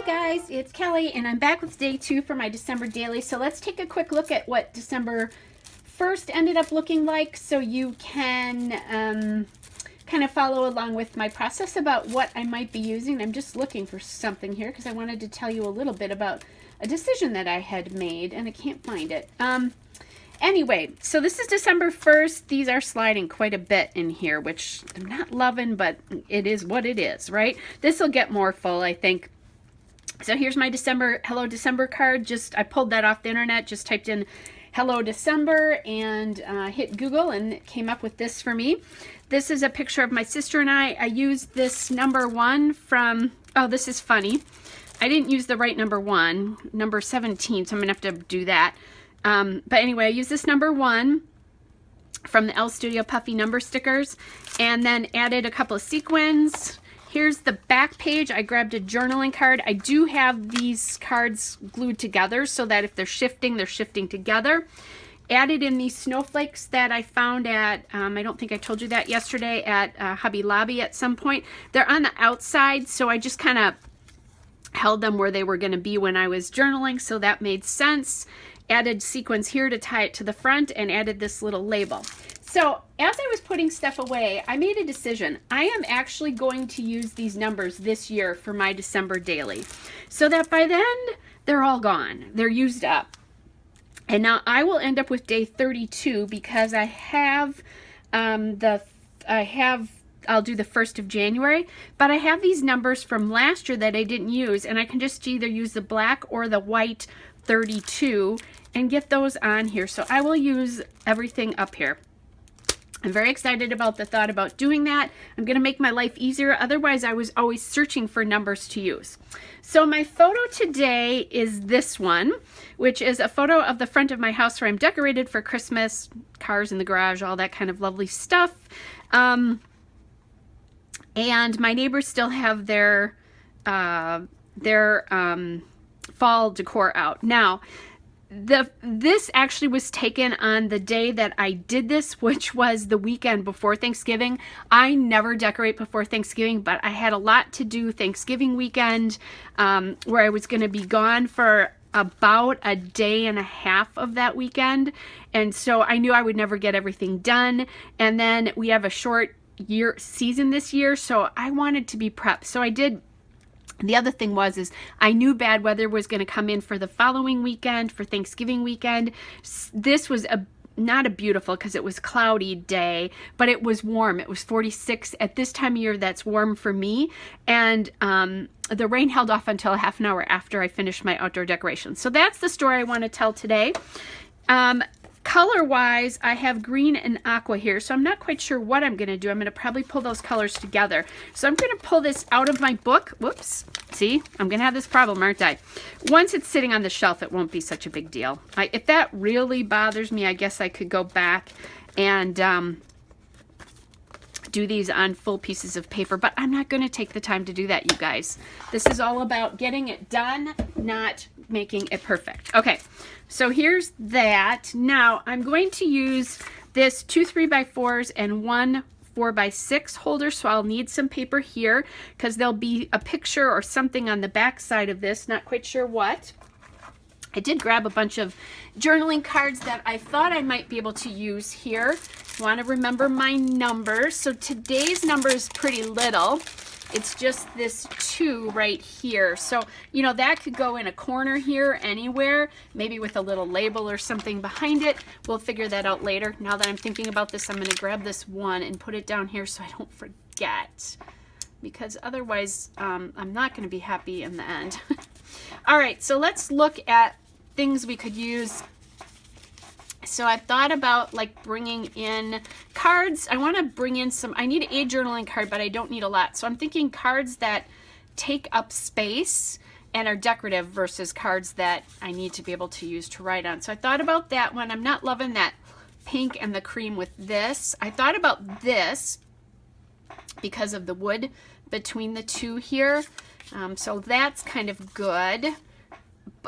guys, it's Kelly and I'm back with day 2 for my December daily. So let's take a quick look at what December 1st ended up looking like so you can kind of follow along with my process about what I might be using. I'm just looking for something here because I wanted to tell you a little bit about a decision that I had made and I can't find it. Anyway, so this is December 1st. These are sliding quite a bit in here, which I'm not loving, but it is what it is, right? This will get more full, I think. So here's my Hello December card. I pulled that off the internet, just typed in Hello December and hit Google and it came up with this for me. This is a picture of my sister and I. I used this number 1 from, oh, this is funny. I didn't use the right number 1, number 17, so I'm gonna have to do that. But anyway, I used this number 1 from the L Studio Puffy number stickers and then added a couple of sequins. Here's the back page. I grabbed a journaling card. I do have these cards glued together so that if they're shifting together. Added in these snowflakes that I found at, I don't think I told you that yesterday, at Hobby Lobby at some point. They're on the outside, so I just kind of held them where they were going to be when I was journaling, so that made sense. Added sequins here to tie it to the front and added this little label. So as I was putting stuff away, I made a decision. I am actually going to use these numbers this year for my December daily so that by then they're all gone. They're used up. And now I will end up with day 32 because I have I'll do the 1st of January, but I have these numbers from last year that I didn't use, and I can just either use the black or the white 32 and get those on here. So I will use everything up here. I'm very excited about the thought about doing that. I'm going to make my life easier. Otherwise, I was always searching for numbers to use. So my photo today is this one, which is a photo of the front of my house where I'm decorated for Christmas, cars in the garage, all that kind of lovely stuff. And my neighbors still have their fall decor out. Now, this actually was taken on the day that I did this, which was the weekend before Thanksgiving. I never decorate before Thanksgiving, but I had a lot to do Thanksgiving weekend where I was going to be gone for about a day and a half of that weekend. And so I knew I would never get everything done. And then we have a short season this year, so I wanted to be prepped. So I did. The other thing is I knew bad weather was going to come in for the following weekend, for Thanksgiving weekend. This was not a beautiful, because it was cloudy day, but it was warm. It was 46 at this time of year. That's warm for me. And the rain held off until a half an hour after I finished my outdoor decorations. So that's the story I want to tell today. Color-wise, I have green and aqua here, so I'm not quite sure what I'm going to do. I'm going to probably pull those colors together. So I'm going to pull this out of my book. Whoops. See, I'm going to have this problem, aren't I? Once it's sitting on the shelf, it won't be such a big deal. If that really bothers me, I guess I could go back and do these on full pieces of paper, but I'm not going to take the time to do that, you guys. This is all about getting it done, not making it perfect. Okay, so here's that. Now I'm going to use this 2 3x4s and 1 4x6 holder, so I'll need some paper here because there'll be a picture or something on the back side of this, not quite sure what. I did grab a bunch of journaling cards that I thought I might be able to use here. I want to remember my numbers. So today's number is pretty little. It's just this 2 right here. So, you know, that could go in a corner here anywhere, maybe with a little label or something behind it. We'll figure that out later. Now that I'm thinking about this, I'm going to grab this 1 and put it down here so I don't forget, because otherwise I'm not going to be happy in the end. All right, so let's look at things we could use. So I've thought about like bringing in cards. I want to bring in some, I need a journaling card, but I don't need a lot. So I'm thinking cards that take up space and are decorative versus cards that I need to be able to use to write on. So I thought about that one. I'm not loving that pink and the cream with this. I thought about this because of the wood between the two here. So that's kind of good.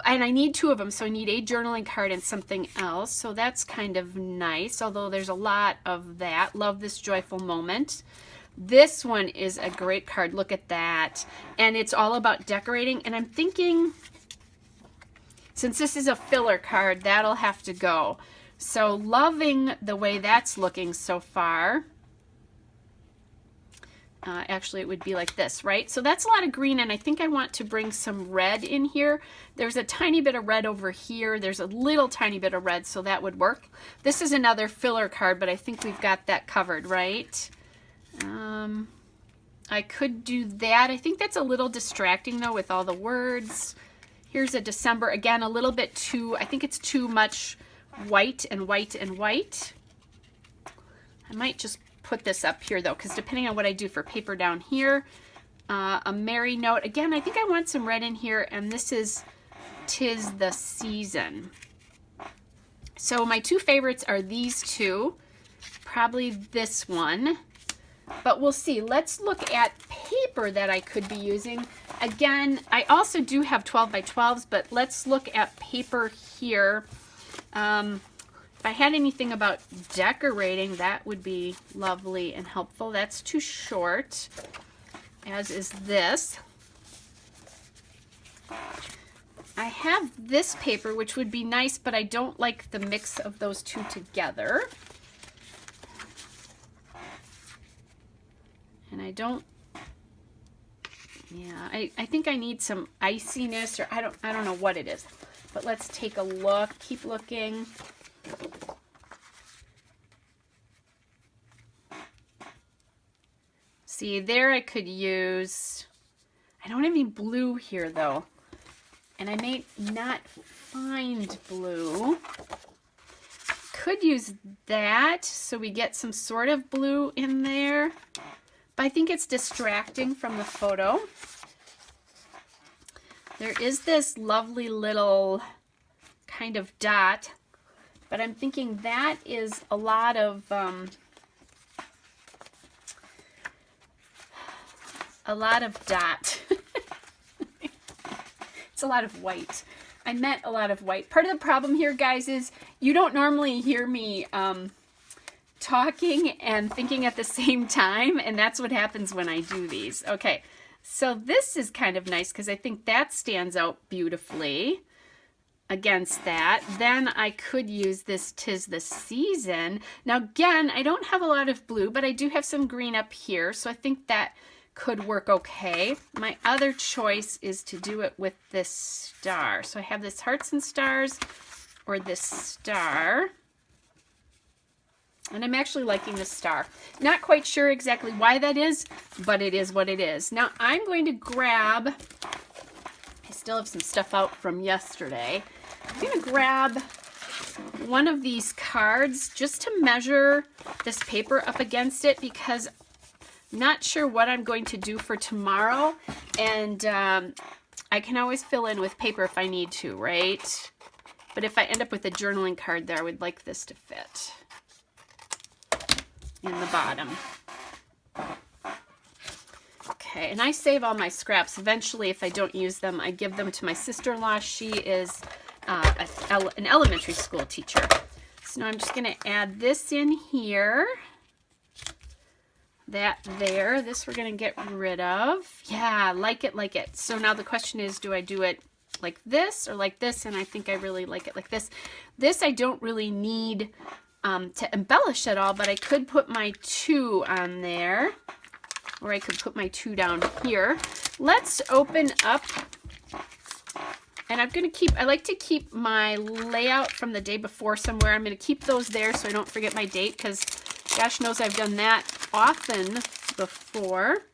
And I need 2 of them, so I need a journaling card and something else. So that's kind of nice, although there's a lot of that. Love this joyful moment. This one is a great card. Look at that. And it's all about decorating. And I'm thinking, since this is a filler card, that'll have to go. So loving the way that's looking so far. Actually, it would be like this, right? So that's a lot of green, and I think I want to bring some red in here. There's a tiny bit of red over here. There's a little tiny bit of red, so that would work. This is another filler card, but I think we've got that covered, right? I could do that. I think that's a little distracting, though, with all the words. Here's a December. Again, a little bit too, I think it's too much white and white and white. I might just put this up here though, because depending on what I do for paper down here, a merry note. Again, I think I want some red in here, and this is 'Tis the Season. So my two favorites are these two, probably this one, but we'll see. Let's look at paper that I could be using. Again, I also do have 12 by 12s, but let's look at paper here. If I had anything about decorating, that would be lovely and helpful. That's too short, as is this. I have this paper, which would be nice, but I don't like the mix of those two together. And I don't, yeah, I think I need some iciness, or I don't know what it is. But let's take a look, keep looking. See, there I could use, I don't have any blue here though, and I may not find blue. Could use that so we get some sort of blue in there, but I think it's distracting from the photo. There is this lovely little kind of dot, but I'm thinking that is a lot of dot. It's a lot of white. I meant a lot of white. Part of the problem here, guys, is you don't normally hear me talking and thinking at the same time, and that's what happens when I do these. Okay, so this is kind of nice because I think that stands out beautifully against that. Then I could use this 'Tis the Season. Now again, I don't have a lot of blue, but I do have some green up here, so I think that could work okay. My other choice is to do it with this star. So I have this Hearts and Stars or this star. And I'm actually liking this star. Not quite sure exactly why that is, but it is what it is. Now I'm going to grab, I still have some stuff out from yesterday. I'm going to grab one of these cards just to measure this paper up against it, because I'm not sure what I'm going to do for tomorrow, and I can always fill in with paper if I need to, right? But if I end up with a journaling card there, I would like this to fit in the bottom. Okay, and I save all my scraps. Eventually, if I don't use them, I give them to my sister-in-law. She is an elementary school teacher. So now I'm just going to add this in here. That there. This we're going to get rid of. Yeah, like it, like it. So now the question is, do I do it like this or like this? And I think I really like it like this. This I don't really need to embellish at all, but I could put my 2 on there, or I could put my 2 down here. Let's open up, and I'm going to keep, I like to keep my layout from the day before somewhere. I'm going to keep those there so I don't forget my date, because gosh knows I've done that often before.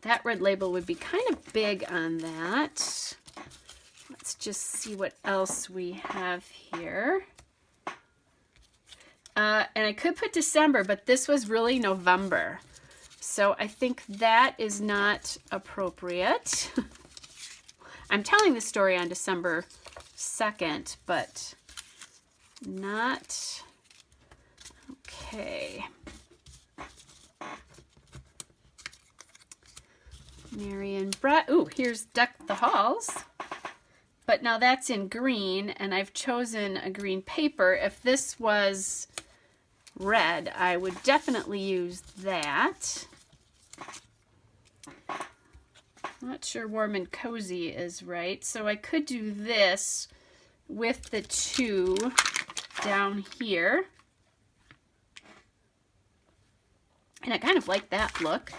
That red label would be kind of big on that. Let's just see what else we have here. And I could put December, but this was really November. So I think that is not appropriate. I'm telling the story on December 2nd, but not okay. Marion Brett. Ooh, here's Deck the Halls. But now that's in green, and I've chosen a green paper. If this was red, I would definitely use that. I'm not sure warm and cozy is right, so I could do this with the 2 down here. And I kind of like that look.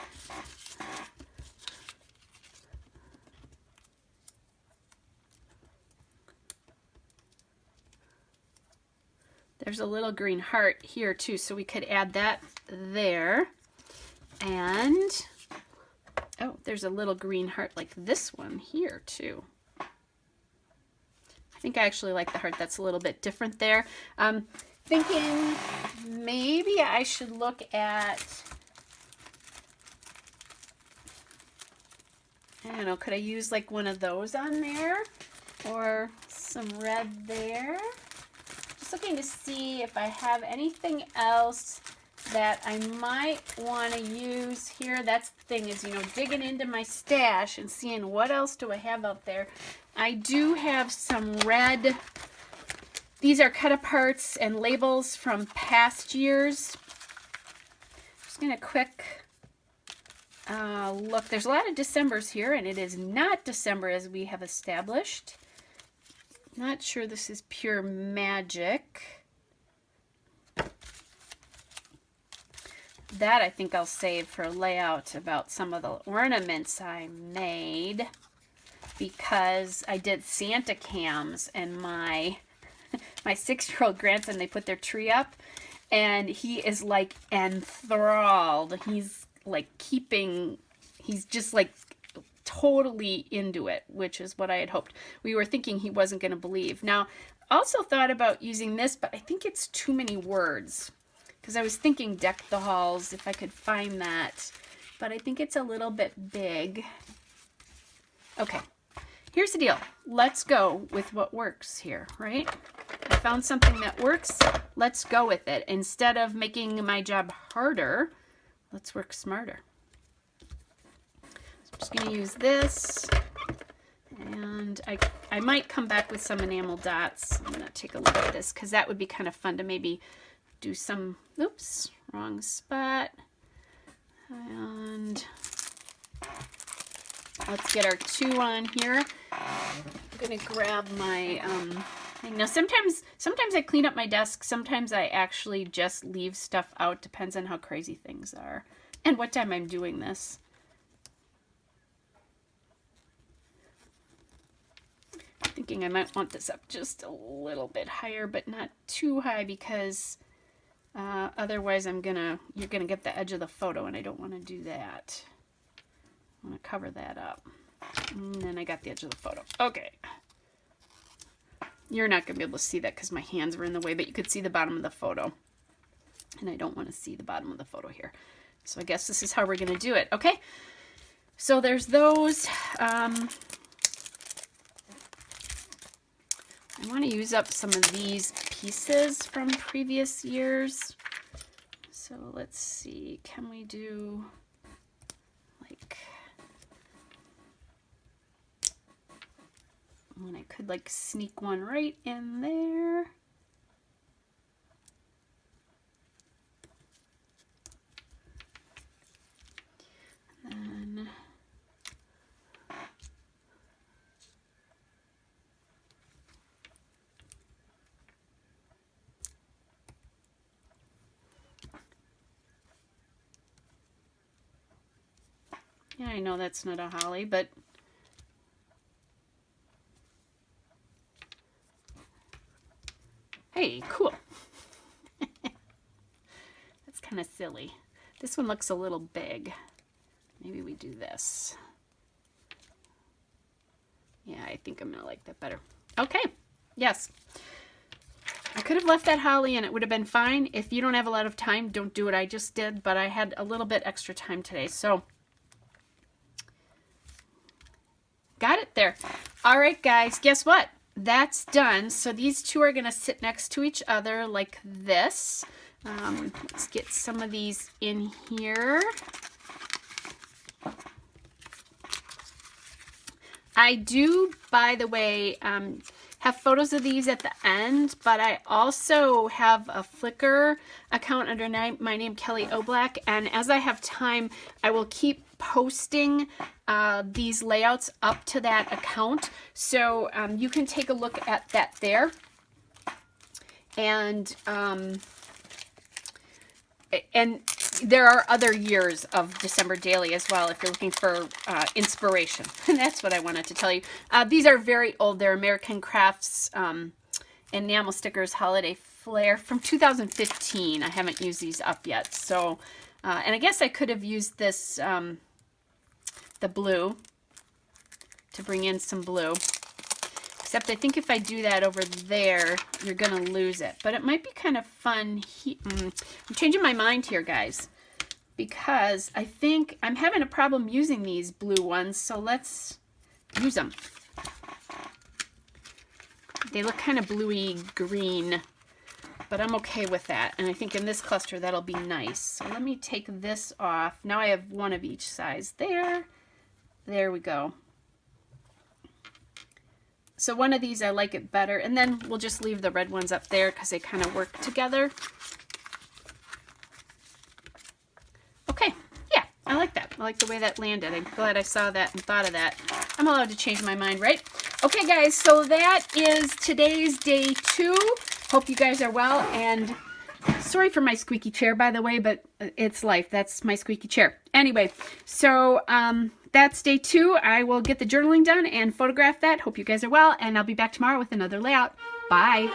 There's a little green heart here too, so we could add that there. And, oh, there's a little green heart like this one here too. I think I actually like the heart that's a little bit different there. Thinking maybe I should look at, I don't know, could I use like one of those on there? Or some red there? Just looking to see if I have anything else that I might want to use here. That's the thing, is, you know, digging into my stash and seeing what else do I have out there. I do have some red, these are cut aparts and labels from past years. Just gonna quick look. There's a lot of Decembers here, and it is not December as we have established. Not sure this is pure magic. That I think I'll save for a layout about some of the ornaments I made, because I did Santa cams, and my 6-year-old grandson, they put their tree up, and he is like enthralled. He's like he's just like totally into it, which is what I had hoped. We were thinking he wasn't going to believe. Now, also thought about using this, but I think it's too many words, because I was thinking deck the halls if I could find that, but I think it's a little bit big. Okay, here's the deal. Let's go with what works here, right? I found something that works. Let's go with it. Instead of making my job harder, let's work smarter. I'm just going to use this, and I might come back with some enamel dots. I'm going to take a look at this, because that would be kind of fun to maybe do some, oops, wrong spot. And let's get our 2 on here. I'm going to grab my thing. Now, sometimes I clean up my desk. Sometimes I actually just leave stuff out. Depends on how crazy things are and what time I'm doing this. Thinking I might want this up just a little bit higher, but not too high, because otherwise you're gonna get the edge of the photo, and I don't want to do that. I want to cover that up, and then I got the edge of the photo. Okay, you're not gonna be able to see that because my hands were in the way, but you could see the bottom of the photo, and I don't want to see the bottom of the photo here. So I guess this is how we're gonna do it. Okay, so there's those. I want to use up some of these pieces from previous years. So let's see, can we do like, and I could like sneak one right in there. And yeah, I know that's not a holly, but hey, cool. That's kind of silly. This one looks a little big. Maybe we do this. Yeah, I think I'm gonna like that better. Okay, yes. I could have left that holly and it would have been fine. If you don't have a lot of time, don't do what I just did, but I had a little bit extra time today, so got it there. All right, guys, guess what? That's done. So these 2 are gonna sit next to each other like this. Let's get some of these in here. I do, by the way, have photos of these at the end, but I also have a Flickr account under my name, Kelly Oblak, and as I have time, I will keep posting these layouts up to that account, so you can take a look at that there. And there are other years of December Daily as well if you're looking for inspiration. And that's what I wanted to tell you. These are very old. They're American Crafts enamel stickers holiday flair from 2015. I haven't used these up yet. So, and I guess I could have used this, the blue, to bring in some blue. Except I think if I do that over there, you're going to lose it. But it might be kind of fun. I'm changing my mind here, guys, because I think I'm having a problem using these blue ones, so let's use them. They look kind of bluey green, but I'm okay with that. And I think in this cluster, that'll be nice. So let me take this off. Now I have one of each size there. There we go. So one of these, I like it better. And then we'll just leave the red ones up there because they kind of work together. Okay, yeah, I like that. I like the way that landed. I'm glad I saw that and thought of that. I'm allowed to change my mind, right? Okay, guys, so that is today's day 2. Hope you guys are well. And sorry for my squeaky chair, by the way, but it's life. That's my squeaky chair. Anyway, so that's day 2. I will get the journaling done and photograph that. Hope you guys are well, and I'll be back tomorrow with another layout. Bye.